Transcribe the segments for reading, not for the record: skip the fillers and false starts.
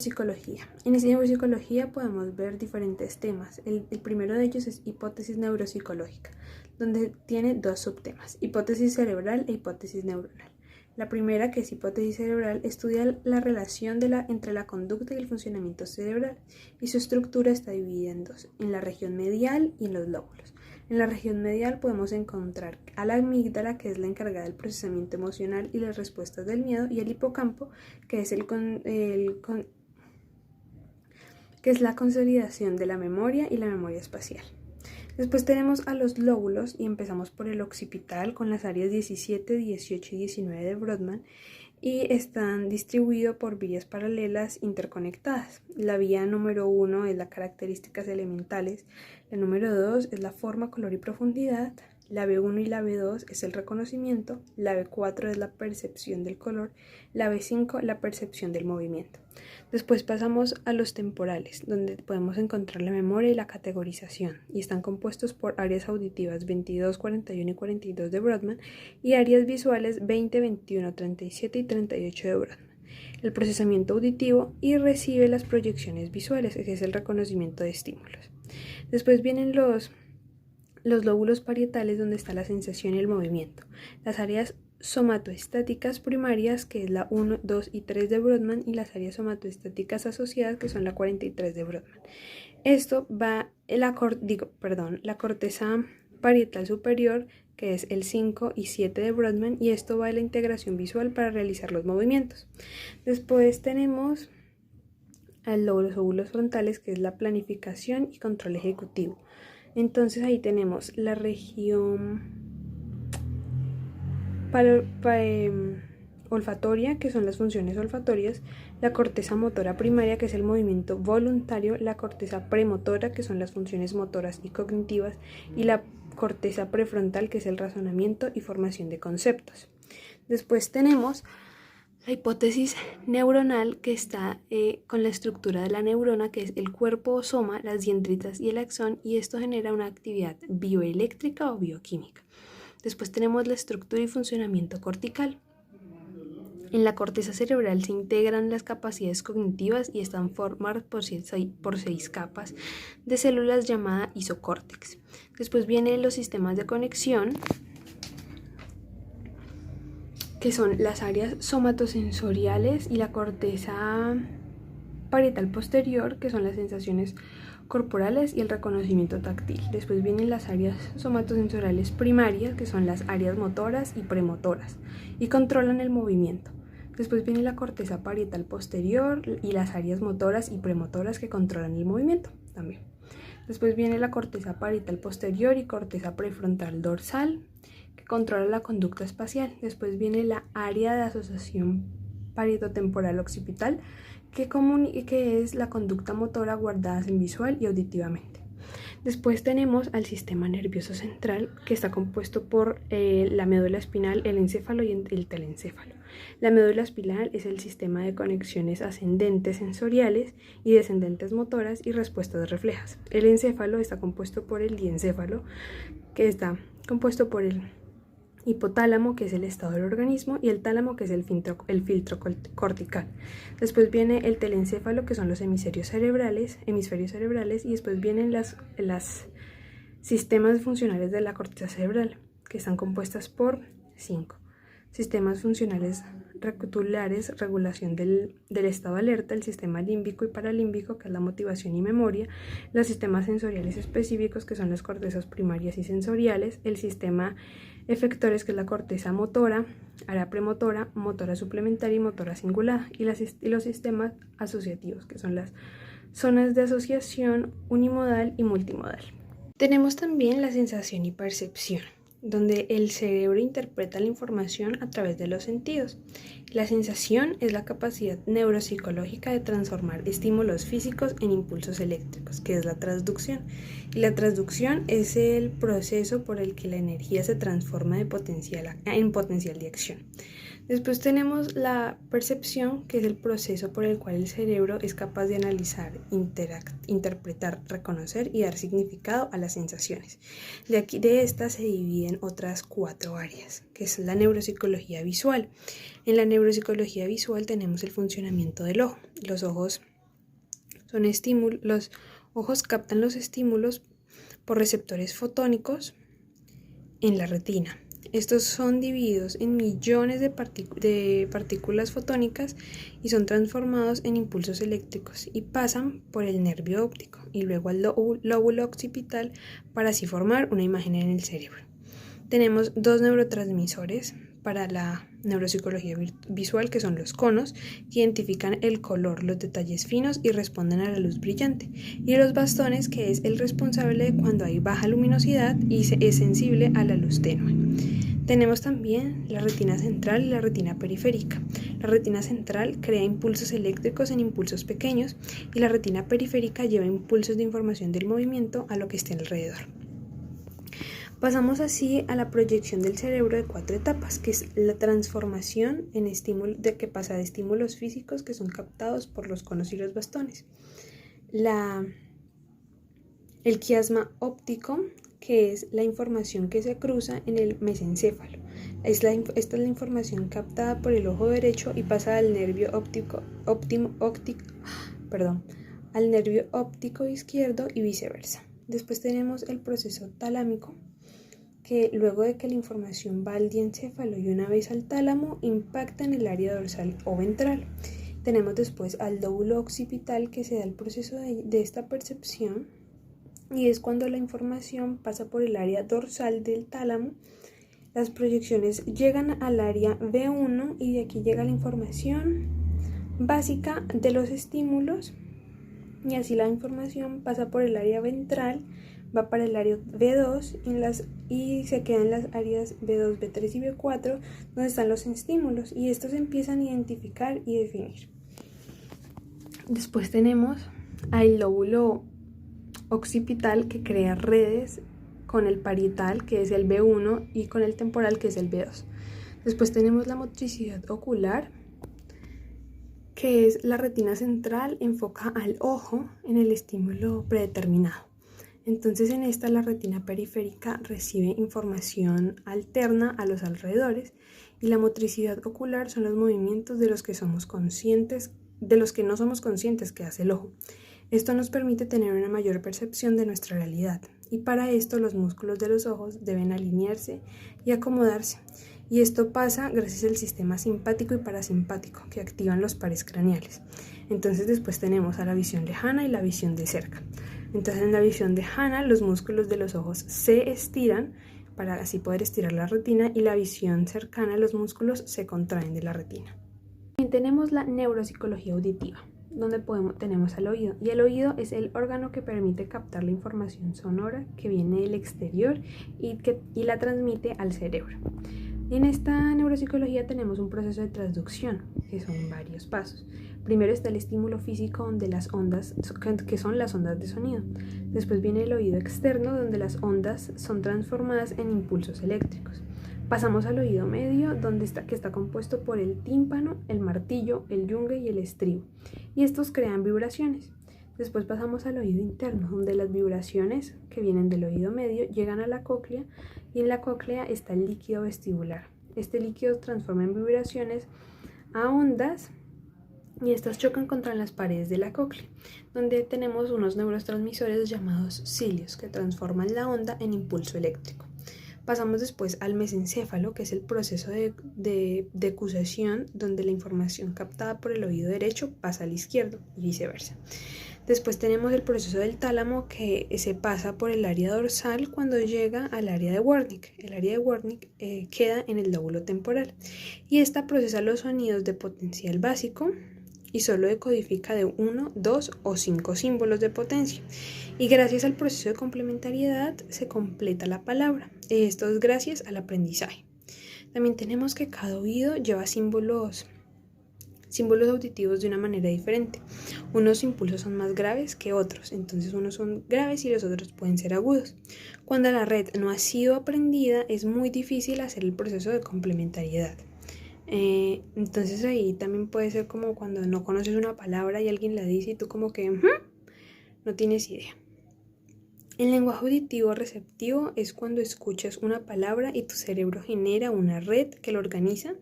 Psicología. En neuropsicología podemos ver diferentes temas. El primero de ellos es hipótesis neuropsicológica, donde tiene dos subtemas, hipótesis cerebral e hipótesis neuronal. La primera, que es hipótesis cerebral, estudia la relación entre la conducta y el funcionamiento cerebral, y su estructura está dividida en dos, en la región medial y en los lóbulos. En la región medial podemos encontrar a la amígdala, que es la encargada del procesamiento emocional y las respuestas del miedo, y el hipocampo, que es que es la consolidación de la memoria y la memoria espacial. Después tenemos a los lóbulos y empezamos por el occipital con las áreas 17, 18 y 19 de Brodmann, y están distribuidos por vías paralelas interconectadas. La vía número 1 es las características elementales, la número 2 es la forma, color y profundidad, la B1 y la B2 es el reconocimiento, la B4 es la percepción del color, la B5 la percepción del movimiento. Después pasamos a los temporales, donde podemos encontrar la memoria y la categorización, y están compuestos por áreas auditivas 22, 41 y 42 de Brodmann y áreas visuales 20, 21, 37 y 38 de Brodmann. El procesamiento auditivo y recibe las proyecciones visuales, que es el reconocimiento de estímulos. Después vienen los lóbulos parietales, donde está la sensación y el movimiento. Las áreas somatoestáticas primarias, que es la 1, 2 y 3 de Brodmann, y las áreas somatoestáticas asociadas, que son la 43 de Brodmann. Esto va la corteza parietal superior, que es el 5 y 7 de Brodmann, y esto va a la integración visual para realizar los movimientos. Después tenemos los lóbulos frontales, que es la planificación y control ejecutivo. Entonces ahí tenemos la región olfatoria, que son las funciones olfatorias, la corteza motora primaria, que es el movimiento voluntario, la corteza premotora, que son las funciones motoras y cognitivas, y la corteza prefrontal, que es el razonamiento y formación de conceptos. Después tenemos la hipótesis neuronal, que está con la estructura de la neurona, que es el cuerpo o soma, las dendritas y el axón, y esto genera una actividad bioeléctrica o bioquímica. Después tenemos la estructura y funcionamiento cortical. En la corteza cerebral se integran las capacidades cognitivas y están formadas por 6 capas de células llamadas isocórtex. Después vienen los sistemas de conexión, que son las áreas somatosensoriales y la corteza parietal posterior, que son las sensaciones corporales y el reconocimiento táctil. Después vienen las áreas somatosensoriales primarias, que son las áreas motoras y premotoras, y controlan el movimiento. Después viene la corteza parietal posterior y las áreas motoras y premotoras, que controlan el movimiento también. Después viene la corteza parietal posterior y corteza prefrontal dorsal, que controla la conducta espacial. Después viene la área de asociación parietotemporal occipital, que es la conducta motora guardada en visual y auditivamente. Después tenemos al sistema nervioso central, que está compuesto por la médula espinal, el encéfalo y el telencéfalo. La médula espinal es el sistema de conexiones ascendentes sensoriales y descendentes motoras y respuestas reflejas. El encéfalo está compuesto por el diencéfalo, que está compuesto por el hipotálamo, que es el estado del organismo, y el tálamo, que es el filtro cortical. Después viene el telencéfalo, que son los hemisferios cerebrales, y después vienen las sistemas funcionales de la corteza cerebral, que están compuestas por 5. Sistemas funcionales recapitulares, regulación del estado de alerta, el sistema límbico y paralímbico, que es la motivación y memoria, los sistemas sensoriales específicos, que son las cortezas primarias y sensoriales, el sistema efectores, que es la corteza motora, área premotora, motora suplementaria y motora cingulada, y los sistemas asociativos, que son las zonas de asociación unimodal y multimodal. Tenemos también la sensación y percepción, donde el cerebro interpreta la información a través de los sentidos. La sensación es la capacidad neuropsicológica de transformar estímulos físicos en impulsos eléctricos, que es la transducción. Y la transducción es el proceso por el que la energía se transforma en potencial de acción. Después tenemos la percepción, que es el proceso por el cual el cerebro es capaz de analizar, interpretar, reconocer y dar significado a las sensaciones. De estas se dividen otras 4 áreas, que es la neuropsicología visual. En la neuropsicología visual tenemos el funcionamiento del ojo. Los ojos Los ojos captan los estímulos por receptores fotónicos en la retina. Estos son divididos en millones de partículas fotónicas y son transformados en impulsos eléctricos y pasan por el nervio óptico y luego al lóbulo occipital para así formar una imagen en el cerebro. Tenemos dos neurotransmisores para la neuropsicología visual, que son los conos, que identifican el color, los detalles finos y responden a la luz brillante, y los bastones, que es el responsable de cuando hay baja luminosidad y es sensible a la luz tenue. Tenemos también la retina central y la retina periférica. La retina central crea impulsos eléctricos en impulsos pequeños y la retina periférica lleva impulsos de información del movimiento a lo que esté alrededor. Pasamos así a la proyección del cerebro de 4 etapas, que es la transformación que pasa de estímulos físicos que son captados por los conos y los bastones. El quiasma óptico, que es la información que se cruza en el mesencéfalo. Esta es la información captada por el ojo derecho y pasa al nervio al nervio óptico izquierdo y viceversa. Después tenemos el proceso talámico, que luego de que la información va al diencéfalo y una vez al tálamo, impacta en el área dorsal o ventral. Tenemos después al lóbulo occipital, que se da el proceso de esta percepción, y es cuando la información pasa por el área dorsal del tálamo. Las proyecciones llegan al área B1 y de aquí llega la información básica de los estímulos, y así la información pasa por el área ventral, va para el área B2 y se queda en las áreas B2, B3 y B4, donde están los estímulos, y estos empiezan a identificar y definir. Después tenemos al lóbulo occipital, que crea redes con el parietal, que es el B1, y con el temporal, que es el B2. Después tenemos la motricidad ocular, que es la retina central, enfoca al ojo en el estímulo predeterminado. Entonces en esta la retina periférica recibe información alterna a los alrededores, y la motricidad ocular son los movimientos de los que no somos conscientes que hace el ojo. Esto nos permite tener una mayor percepción de nuestra realidad, y para esto los músculos de los ojos deben alinearse y acomodarse, y esto pasa gracias al sistema simpático y parasimpático, que activan los pares craneales. Entonces después tenemos a la visión lejana y la visión de cerca. Entonces en la visión lejana los músculos de los ojos se estiran para así poder estirar la retina, y la visión cercana los músculos se contraen de la retina. También tenemos la neuropsicología auditiva, donde tenemos al oído, y el oído es el órgano que permite captar la información sonora que viene del exterior y la transmite al cerebro. En esta neuropsicología tenemos un proceso de transducción, que son varios pasos. Primero está el estímulo físico, donde las ondas, que son las ondas de sonido. Después viene el oído externo, donde las ondas son transformadas en impulsos eléctricos. Pasamos al oído medio, que está compuesto por el tímpano, el martillo, el yunque y el estribo, y estos crean vibraciones. Después pasamos al oído interno, donde las vibraciones que vienen del oído medio llegan a la cóclea, y en la cóclea está el líquido vestibular. Este líquido transforma en vibraciones a ondas, y estas chocan contra las paredes de la cóclea, donde tenemos unos neurotransmisores llamados cilios, que transforman la onda en impulso eléctrico. Pasamos después al mesencéfalo, que es el proceso de decusación, donde la información captada por el oído derecho pasa al izquierdo y viceversa. Después tenemos el proceso del tálamo, que se pasa por el área dorsal cuando llega al área de Wernicke. El área de Wernicke queda en el lóbulo temporal, y esta procesa los sonidos de potencial básico y solo decodifica de 1, 2 o 5 símbolos de potencia. Y gracias al proceso de complementariedad se completa la palabra. Esto es gracias al aprendizaje. También tenemos que cada oído lleva símbolos auditivos de una manera diferente. Unos impulsos son más graves que otros, entonces unos son graves y los otros pueden ser agudos. Cuando la red no ha sido aprendida, es muy difícil hacer el proceso de complementariedad. Entonces ahí también puede ser como cuando no conoces una palabra y alguien la dice y tú como que no tienes idea. El lenguaje auditivo receptivo es cuando escuchas una palabra y tu cerebro genera una red que lo organiza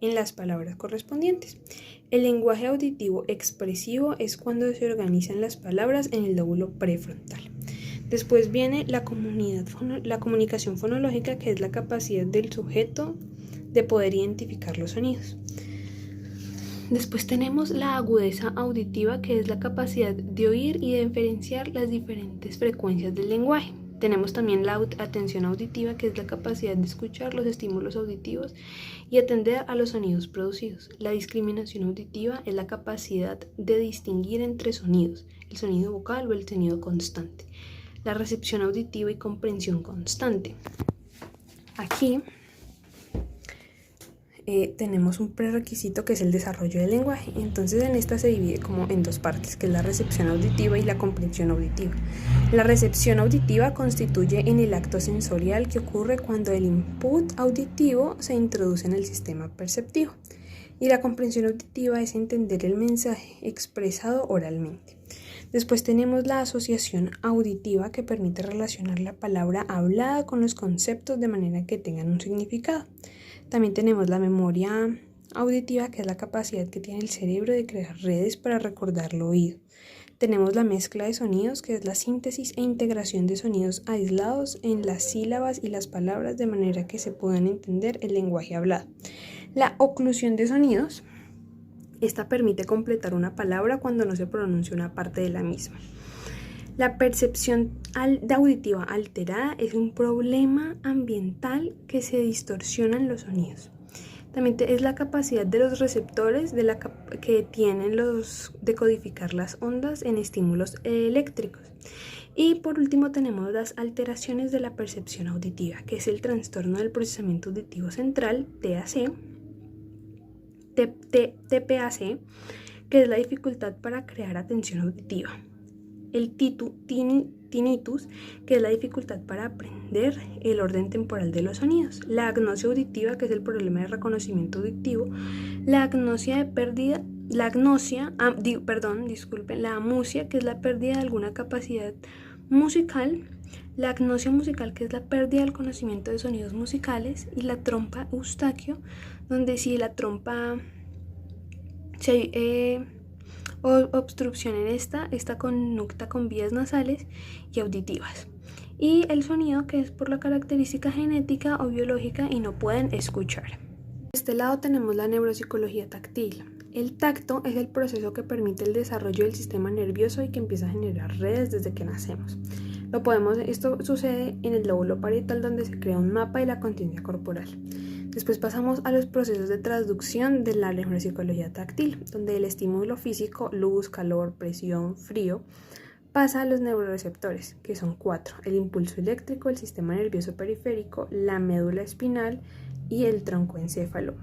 en las palabras correspondientes. El lenguaje auditivo expresivo es cuando se organizan las palabras en el lóbulo prefrontal. Después viene la comunicación fonológica, que es la capacidad del sujeto de poder identificar los sonidos. Después tenemos la agudeza auditiva, que es la capacidad de oír y de diferenciar las diferentes frecuencias del lenguaje. Tenemos también la atención auditiva, que es la capacidad de escuchar los estímulos auditivos y atender a los sonidos producidos. La discriminación auditiva es la capacidad de distinguir entre sonidos, el sonido vocal o el sonido constante. La recepción auditiva y comprensión constante. Aquí tenemos un prerequisito, que es el desarrollo del lenguaje. Entonces en esta se divide como en dos partes, que es la recepción auditiva y la comprensión auditiva. La recepción auditiva constituye en el acto sensorial que ocurre cuando el input auditivo se introduce en el sistema perceptivo, y la comprensión auditiva es entender el mensaje expresado oralmente. Después tenemos la asociación auditiva, que permite relacionar la palabra hablada con los conceptos de manera que tengan un significado. También tenemos la memoria auditiva, que es la capacidad que tiene el cerebro de crear redes para recordar lo oído. Tenemos la mezcla de sonidos, que es la síntesis e integración de sonidos aislados en las sílabas y las palabras de manera que se puedan entender el lenguaje hablado. La oclusión de sonidos, esta permite completar una palabra cuando no se pronuncia una parte de la misma. La percepción auditiva alterada es un problema ambiental que se distorsionan los sonidos. También es la capacidad de los receptores que tienen los decodificar las ondas en estímulos eléctricos. Y por último tenemos las alteraciones de la percepción auditiva, que es el trastorno del procesamiento auditivo central, TPAC, que es la dificultad para crear atención auditiva. El tinnitus, que es la dificultad para aprender el orden temporal de los sonidos. La agnosia auditiva, que es el problema de reconocimiento auditivo. La amusia, que es la pérdida de alguna capacidad musical. La agnosia musical, que es la pérdida del conocimiento de sonidos musicales. Y la trompa eustaquio, donde si la trompa obstrucción en esta conducta con vías nasales y auditivas. Y el sonido, que es por la característica genética o biológica y no pueden escuchar. De este lado tenemos la neuropsicología táctil. El tacto es el proceso que permite el desarrollo del sistema nervioso y que empieza a generar redes desde que nacemos. Esto sucede en el lóbulo parietal, donde se crea un mapa de la conciencia corporal. Después pasamos a los procesos de traducción de la neuropsicología táctil, donde el estímulo físico, luz, calor, presión, frío, pasa a los neuroreceptores, que son 4: el impulso eléctrico, el sistema nervioso periférico, la médula espinal y el troncoencéfalo,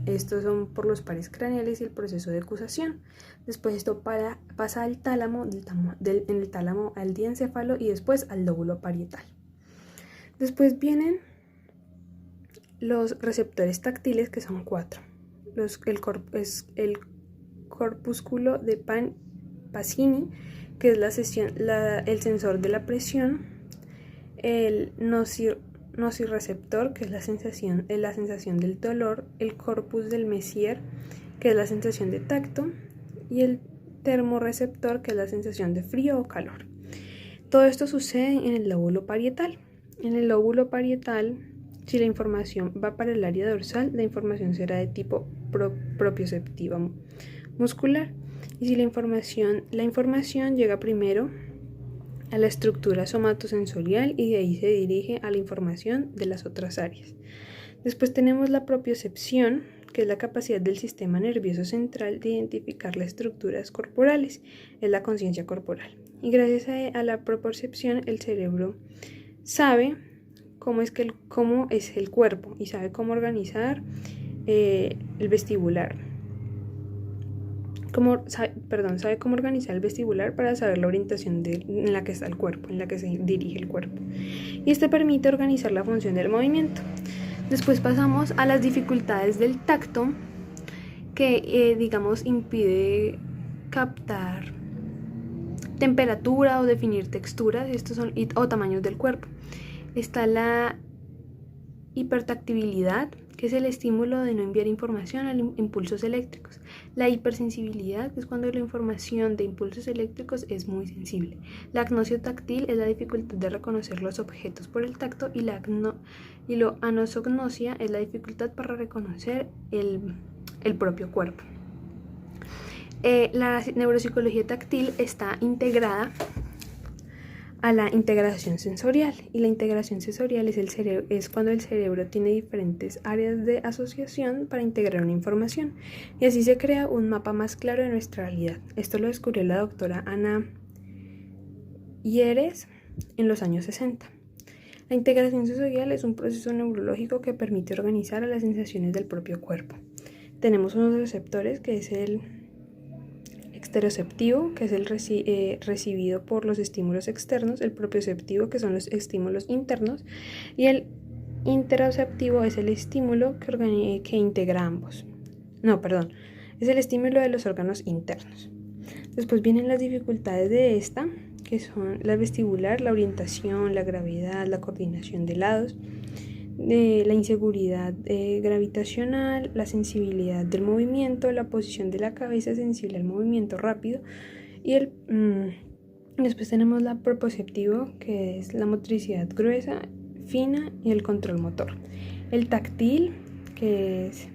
estos son por los pares craneales y el proceso de acusación. Después esto pasa al tálamo, en el tálamo al diencéfalo y después al lóbulo parietal. Después vienen los receptores táctiles, que son 4. El corpúsculo de Pacini, que es el sensor de la presión. El nociceptor, que es la sensación del dolor. El corpus del Messier, que es la sensación de tacto. Y el termorreceptor, que es la sensación de frío o calor. Todo esto sucede en el lóbulo parietal. En el lóbulo parietal, si la información va para el área dorsal, la información será de tipo propioceptiva muscular. Y si la información llega primero a la estructura somatosensorial y de ahí se dirige a la información de las otras áreas. Después tenemos la propiocepción, que es la capacidad del sistema nervioso central de identificar las estructuras corporales, es la conciencia corporal. Y gracias a la propiocepción, el cerebro sabe cómo es el cuerpo y sabe cómo organizar el vestibular. Sabe cómo organizar el vestibular para saber la orientación en la que está el cuerpo, en la que se dirige el cuerpo. Y esto permite organizar la función del movimiento. Después pasamos a las dificultades del tacto, que impide captar temperatura o definir texturas, o tamaños del cuerpo. Está la hipertactibilidad, que es el estímulo de no enviar información a impulsos eléctricos. La hipersensibilidad, que es cuando la información de impulsos eléctricos es muy sensible. La agnosia táctil es la dificultad de reconocer los objetos por el tacto, y la anosognosia es la dificultad para reconocer el propio cuerpo. La neuropsicología táctil está integrada a la integración sensorial, y la integración sensorial es cuando el cerebro tiene diferentes áreas de asociación para integrar una información, y así se crea un mapa más claro de nuestra realidad. Esto lo descubrió la doctora Ana Hieres en los años 60. La integración sensorial es un proceso neurológico que permite organizar a las sensaciones del propio cuerpo. Tenemos unos receptores, que es el exteroceptivo, que es el recibido por los estímulos externos, el propioceptivo, que son los estímulos internos, y el interoceptivo es el estímulo que integra ambos. Es el estímulo de los órganos internos. Después vienen las dificultades de esta, que son la vestibular, la orientación, la gravedad, la coordinación de lados, la inseguridad gravitacional, la sensibilidad del movimiento, la posición de la cabeza sensible al movimiento rápido, y después tenemos la propioceptivo, que es la motricidad gruesa, fina, y el control motor. El táctil, que es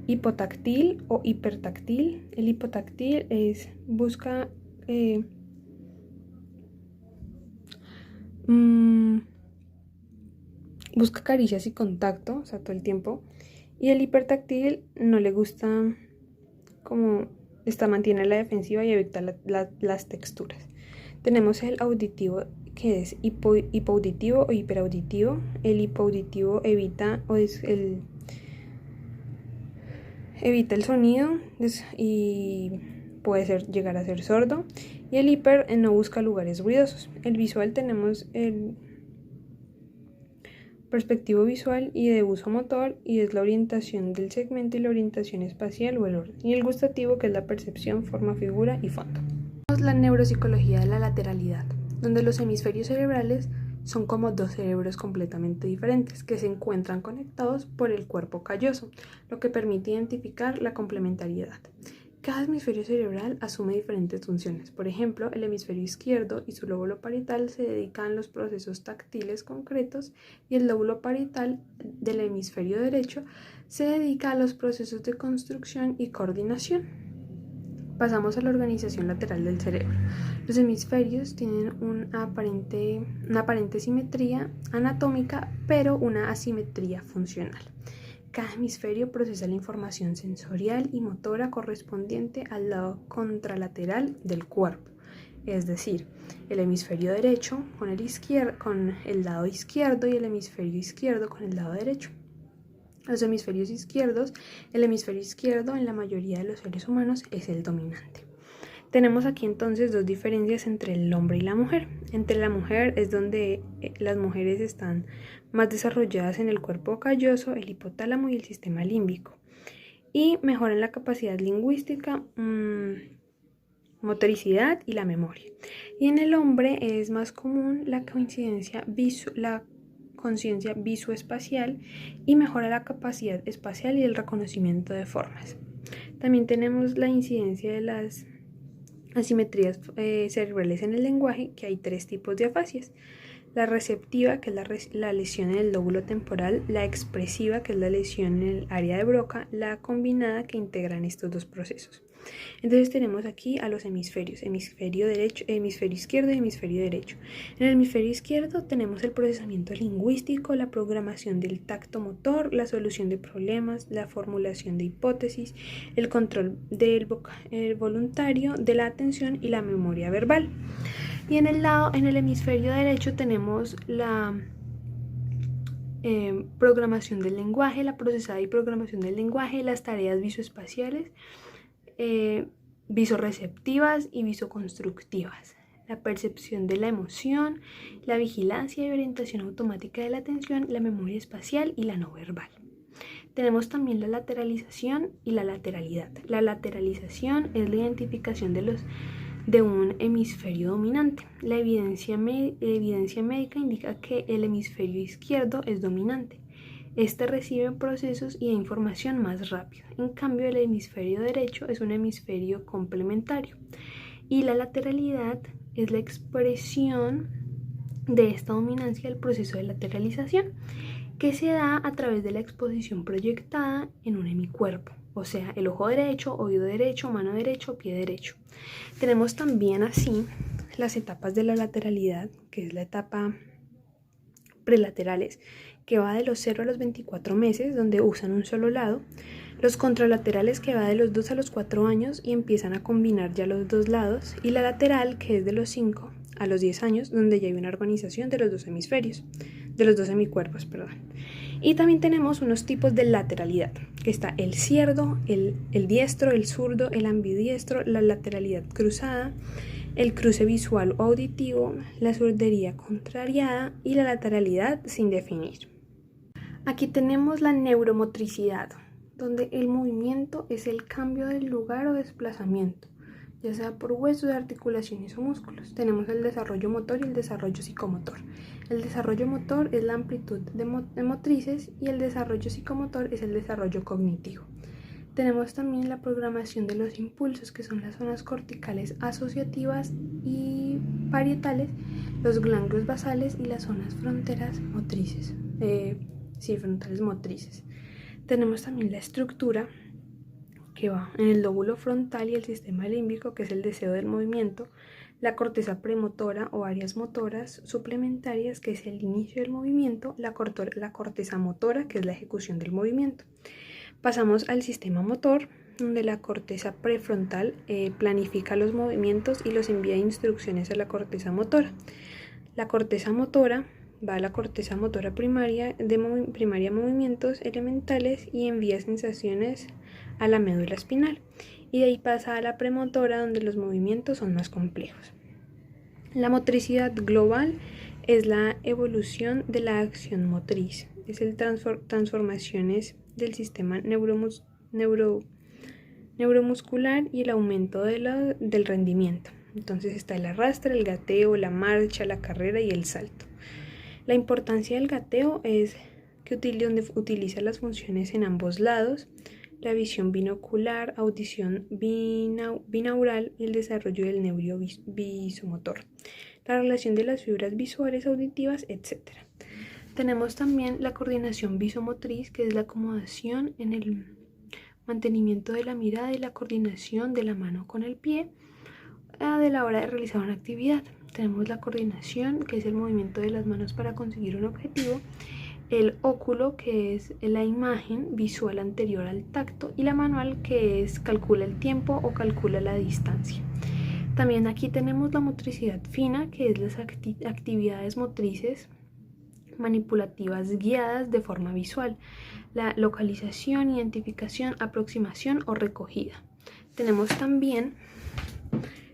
hipotáctil o hipertáctil. El hipotáctil busca caricias y contacto, o sea, todo el tiempo. Y el hipertáctil no le gusta, mantiene la defensiva y evita las texturas. Tenemos el auditivo, que es hipoauditivo o hiperauditivo. El hipoauditivo evita el sonido y puede llegar a ser sordo. Y el hiper no busca lugares ruidosos. El visual, tenemos el perspectivo visual y de uso motor, y es la orientación del segmento y la orientación espacial o el orden. Y el gustativo, que es la percepción, forma, figura y fondo. La neuropsicología de la lateralidad, donde los hemisferios cerebrales son como dos cerebros completamente diferentes que se encuentran conectados por el cuerpo calloso, lo que permite identificar la complementariedad. Cada hemisferio cerebral asume diferentes funciones. Por ejemplo, el hemisferio izquierdo y su lóbulo parietal se dedican a los procesos táctiles concretos, y el lóbulo parietal del hemisferio derecho se dedica a los procesos de construcción y coordinación. Pasamos a la organización lateral del cerebro. Los hemisferios tienen una aparente simetría anatómica, pero una asimetría funcional. Cada hemisferio procesa la información sensorial y motora correspondiente al lado contralateral del cuerpo, es decir, el hemisferio derecho con el lado izquierdo, y el hemisferio izquierdo con el lado derecho. Los hemisferios izquierdos, el hemisferio izquierdo en la mayoría de los seres humanos es el dominante. Tenemos aquí entonces dos diferencias entre el hombre y la mujer. Entre la mujer es donde las mujeres están más desarrolladas en el cuerpo calloso, el hipotálamo y el sistema límbico, y mejoran la capacidad lingüística, motricidad y la memoria. Y en el hombre es más común la conciencia visoespacial, y mejora la capacidad espacial y el reconocimiento de formas. También tenemos la incidencia de las asimetrías cerebrales en el lenguaje, que hay 3 tipos de afasias: la receptiva, que es la lesión en el lóbulo temporal; la expresiva, que es la lesión en el área de Broca; la combinada, que integran estos dos procesos. Entonces tenemos aquí a los hemisferios, hemisferio izquierdo y hemisferio derecho. En el hemisferio izquierdo tenemos el procesamiento lingüístico, la programación del tacto motor, la solución de problemas, la formulación de hipótesis, el control del voluntario, de la atención y la memoria verbal. Y en el hemisferio derecho tenemos la programación del lenguaje, la procesada y programación del lenguaje, las tareas visoespaciales, visoreceptivas y visoconstructivas, la percepción de la emoción, la vigilancia y orientación automática de la atención, la memoria espacial y la no verbal. Tenemos también la lateralización y la lateralidad. La lateralización es la identificación de un hemisferio dominante. La evidencia médica indica que el hemisferio izquierdo es dominante. Este recibe procesos y información más rápido. En cambio, el hemisferio derecho es un hemisferio complementario. Y la lateralidad es la expresión de esta dominancia del proceso de lateralización, que se da a través de la exposición proyectada en un hemicuerpo, o sea, el ojo derecho, oído derecho, mano derecho, pie derecho. Tenemos también así las etapas de la lateralidad, que es la etapa prelaterales, que va de los 0 a los 24 meses, donde usan un solo lado. Los contralaterales, que va de los 2 a los 4 años y empiezan a combinar ya los dos lados. Y la lateral, que es de los 5 a los 10 años, donde ya hay una organización de los dos hemisferios, de los dos hemicuerpos, perdón. Y también tenemos unos tipos de lateralidad, que está el zurdo, el diestro, el zurdo, el ambidiestro, la lateralidad cruzada, el cruce visual o auditivo, la zurdería contrariada y la lateralidad sin definir. Aquí tenemos la neuromotricidad, donde el movimiento es el cambio del lugar o desplazamiento, ya sea por huesos, articulaciones o músculos. Tenemos el desarrollo motor y el desarrollo psicomotor. El desarrollo motor es la amplitud de motrices y el desarrollo psicomotor es el desarrollo cognitivo. Tenemos también la programación de los impulsos, que son las zonas corticales asociativas y parietales, los ganglios basales y las zonas fronteras motrices. Frontales motrices. Tenemos también la estructura, que va en el lóbulo frontal y el sistema límbico, que es el deseo del movimiento, la corteza premotora o áreas motoras suplementarias, que es el inicio del movimiento, la corteza motora, que es la ejecución del movimiento. Pasamos al sistema motor, donde la corteza prefrontal planifica los movimientos y los envía instrucciones a la corteza motora. La corteza motora va a la corteza motora primaria, movimientos elementales y envía sensaciones a la médula espinal. Y de ahí pasa a la premotora, donde los movimientos son más complejos. La motricidad global es la evolución de la acción motriz. Es el transformaciones del sistema neuromuscular y el aumento del rendimiento. Entonces está el arrastre, el gateo, la marcha, la carrera y el salto. La importancia del gateo es que utiliza las funciones en ambos lados, la visión binocular, audición binaural y el desarrollo del nervio visomotor, la relación de las fibras visuales, auditivas, etc. Tenemos también la coordinación visomotriz, que es la acomodación en el mantenimiento de la mirada y la coordinación de la mano con el pie de la hora de realizar una actividad. Tenemos la coordinación, que es el movimiento de las manos para conseguir un objetivo, el óculo, que es la imagen visual anterior al tacto, y la manual, que es calcula el tiempo o calcula la distancia. También aquí tenemos la motricidad fina, que es las actividades motrices manipulativas guiadas de forma visual, la localización, identificación, aproximación o recogida. Tenemos también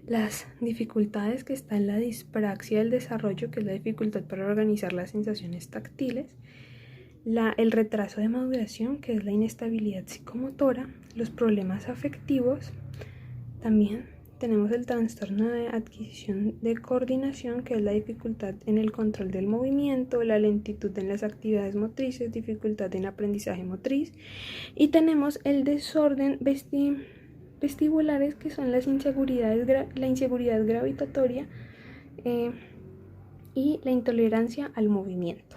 las dificultades, que está en la dispraxia del desarrollo, que es la dificultad para organizar las sensaciones táctiles, el retraso de maduración, que es la inestabilidad psicomotora, los problemas afectivos. También tenemos el trastorno de adquisición de coordinación, que es la dificultad en el control del movimiento, la lentitud en las actividades motrices, dificultad en aprendizaje motriz. Y tenemos el desorden vestibulares, que son la inseguridad gravitatoria y la intolerancia al movimiento.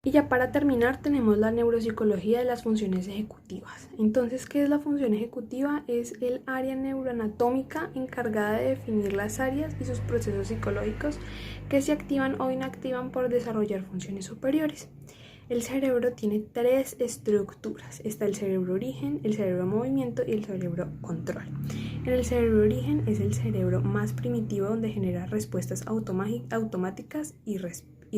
Y ya para terminar tenemos la neuropsicología de las funciones ejecutivas. Entonces, ¿qué es la función ejecutiva? Es el área neuroanatómica encargada de definir las áreas y sus procesos psicológicos que se activan o inactivan por desarrollar funciones superiores. El cerebro tiene 3 estructuras. Está el cerebro origen, el cerebro movimiento y el cerebro control. En el cerebro origen es el cerebro más primitivo, donde genera respuestas automáticas y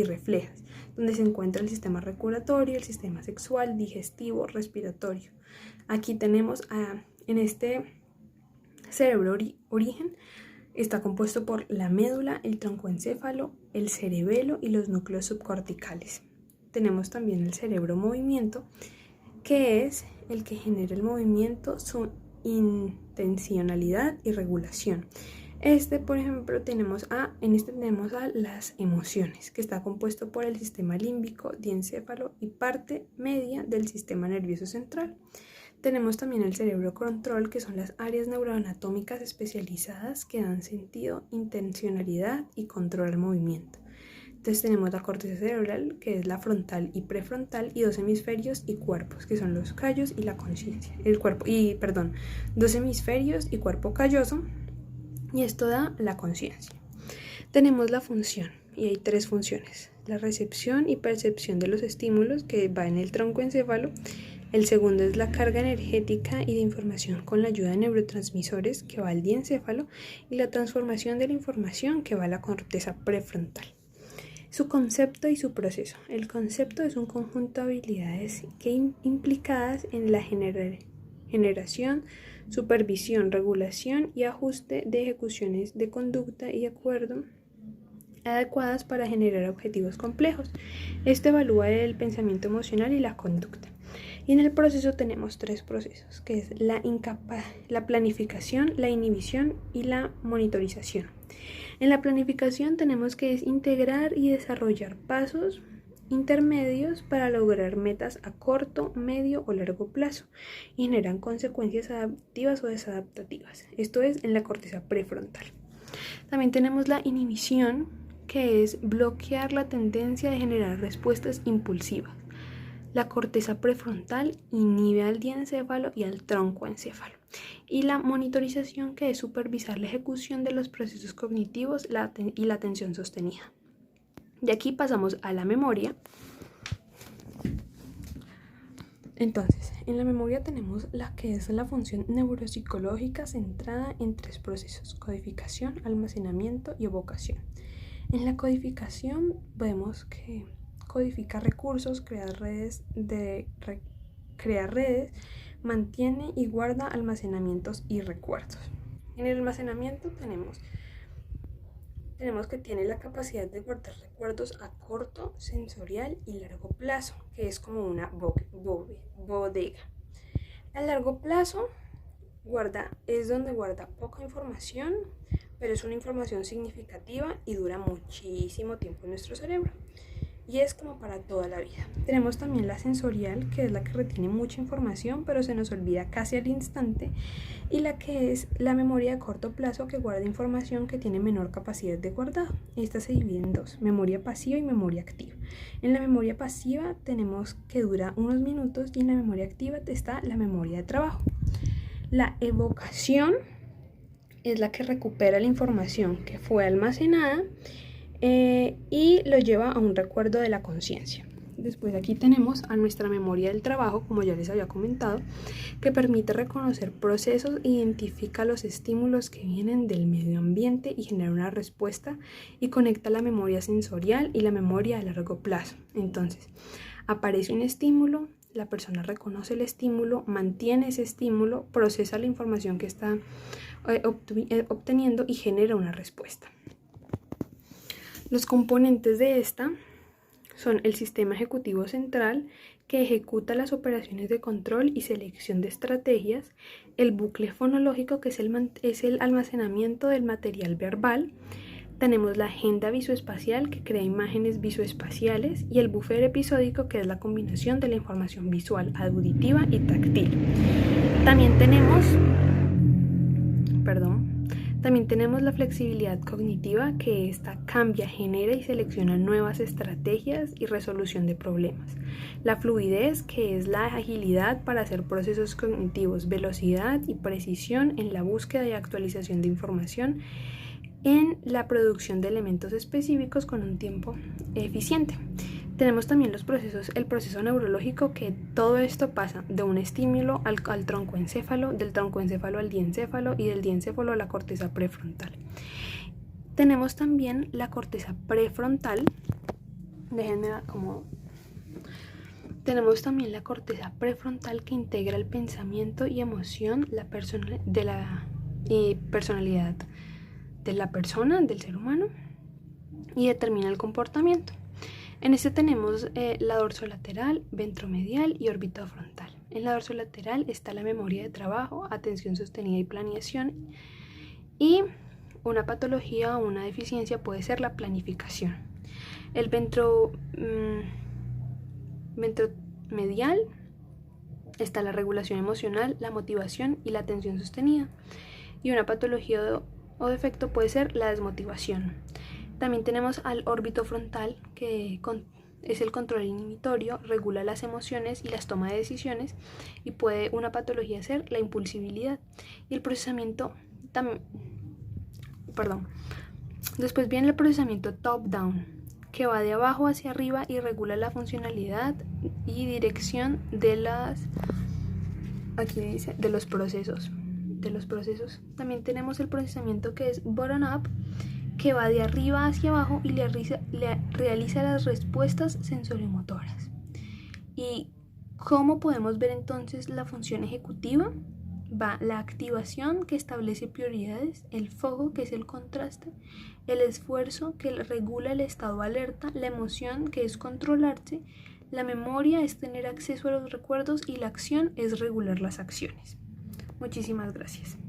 reflejas, donde se encuentra el sistema regulatorio, el sistema sexual, digestivo, respiratorio. Aquí tenemos en este cerebro origen, está compuesto por la médula, el troncoencéfalo, el cerebelo y los núcleos subcorticales. Tenemos también el cerebro movimiento, que es el que genera el movimiento, su intencionalidad y regulación. Por ejemplo, tenemos a las emociones, que está compuesto por el sistema límbico, diencéfalo y parte media del sistema nervioso central. Tenemos también el cerebro control, que son las áreas neuroanatómicas especializadas que dan sentido, intencionalidad y control al movimiento. Entonces tenemos la corteza cerebral, que es la frontal y prefrontal, y dos hemisferios y cuerpos, que son los callos y la conciencia. Dos hemisferios y cuerpo calloso, y esto da la conciencia. Tenemos la función, y hay tres funciones: la recepción y percepción de los estímulos, que va en el troncoencéfalo. El segundo es la carga energética y de información con la ayuda de neurotransmisores, que va al diencéfalo, y la transformación de la información, que va a la corteza prefrontal. Su concepto y su proceso. El concepto es un conjunto de habilidades implicadas en la generación, supervisión, regulación y ajuste de ejecuciones de conducta y adecuadas para generar objetivos complejos. Esto evalúa el pensamiento emocional y la conducta. Y en el proceso tenemos tres procesos, que es la planificación, la inhibición y la monitorización. En la planificación tenemos que integrar y desarrollar pasos intermedios para lograr metas a corto, medio o largo plazo y generan consecuencias adaptativas o desadaptativas. Esto es en la corteza prefrontal. También tenemos la inhibición, que es bloquear la tendencia de generar respuestas impulsivas. La corteza prefrontal inhibe al diencéfalo y al troncoencéfalo. Y la monitorización, que es supervisar la ejecución de los procesos cognitivos y la atención sostenida. De aquí pasamos a la memoria. Entonces, en la memoria tenemos la que es la función neuropsicológica centrada en tres procesos: codificación, almacenamiento y evocación. En la codificación vemos que codifica recursos, crea redes, mantiene y guarda almacenamientos y recuerdos. En el almacenamiento tenemos que tiene la capacidad de guardar recuerdos a corto, sensorial y largo plazo, que es como una bodega. A largo plazo es donde guarda poca información, pero es una información significativa y dura muchísimo tiempo en nuestro cerebro. Y es como para toda la vida. Tenemos también la sensorial, que es la que retiene mucha información pero se nos olvida casi al instante, y la que es la memoria de corto plazo, que guarda información que tiene menor capacidad de guardado. Esta se divide en dos: memoria pasiva y memoria activa. En la memoria pasiva tenemos que dura unos minutos, y en la memoria activa está la memoria de trabajo. La evocación es la que recupera la información que fue almacenada y lo lleva a un recuerdo de la conciencia. Después aquí tenemos a nuestra memoria del trabajo, como ya les había comentado, que permite reconocer procesos, identifica los estímulos que vienen del medio ambiente y genera una respuesta, y conecta la memoria sensorial y la memoria a largo plazo. Entonces, aparece un estímulo, la persona reconoce el estímulo, mantiene ese estímulo, procesa la información que está obteniendo y genera una respuesta. Los componentes de esta son el sistema ejecutivo central, que ejecuta las operaciones de control y selección de estrategias, el bucle fonológico, que es el almacenamiento del material verbal. Tenemos la agenda visoespacial, que crea imágenes visoespaciales, y el buffer episódico, que es la combinación de la información visual, auditiva y táctil. También tenemos la flexibilidad cognitiva, que esta cambia, genera y selecciona nuevas estrategias y resolución de problemas. La fluidez, que es la agilidad para hacer procesos cognitivos, velocidad y precisión en la búsqueda y actualización de información, en la producción de elementos específicos con un tiempo eficiente. Tenemos también el proceso neurológico, que todo esto pasa de un estímulo al troncoencéfalo, del troncoencéfalo al diencéfalo y del diencéfalo a la corteza prefrontal. Tenemos también la corteza prefrontal. Tenemos también la corteza prefrontal, que integra el pensamiento y emoción, la personalidad de la persona, del ser humano, y determina el comportamiento. En este tenemos la dorsolateral, ventromedial y orbitofrontal. En la dorsolateral está la memoria de trabajo, atención sostenida y planeación. Y una patología o una deficiencia puede ser la planificación. El ventromedial está la regulación emocional, la motivación y la atención sostenida. Y una patología o defecto puede ser la desmotivación. También tenemos al órbito frontal, que es el control inhibitorio, regula las emociones y las tomas de decisiones, y puede una patología ser la impulsibilidad. Y el procesamiento Después viene el procesamiento top-down, que va de abajo hacia arriba y regula la funcionalidad y dirección de los procesos. También tenemos el procesamiento que es bottom-up, que va de arriba hacia abajo y le realiza las respuestas sensorimotoras. ¿Y cómo podemos ver entonces la función ejecutiva? Va la activación, que establece prioridades, el foco, que es el contraste, el esfuerzo, que regula el estado alerta, la emoción, que es controlarse, la memoria es tener acceso a los recuerdos y la acción es regular las acciones. Muchísimas gracias.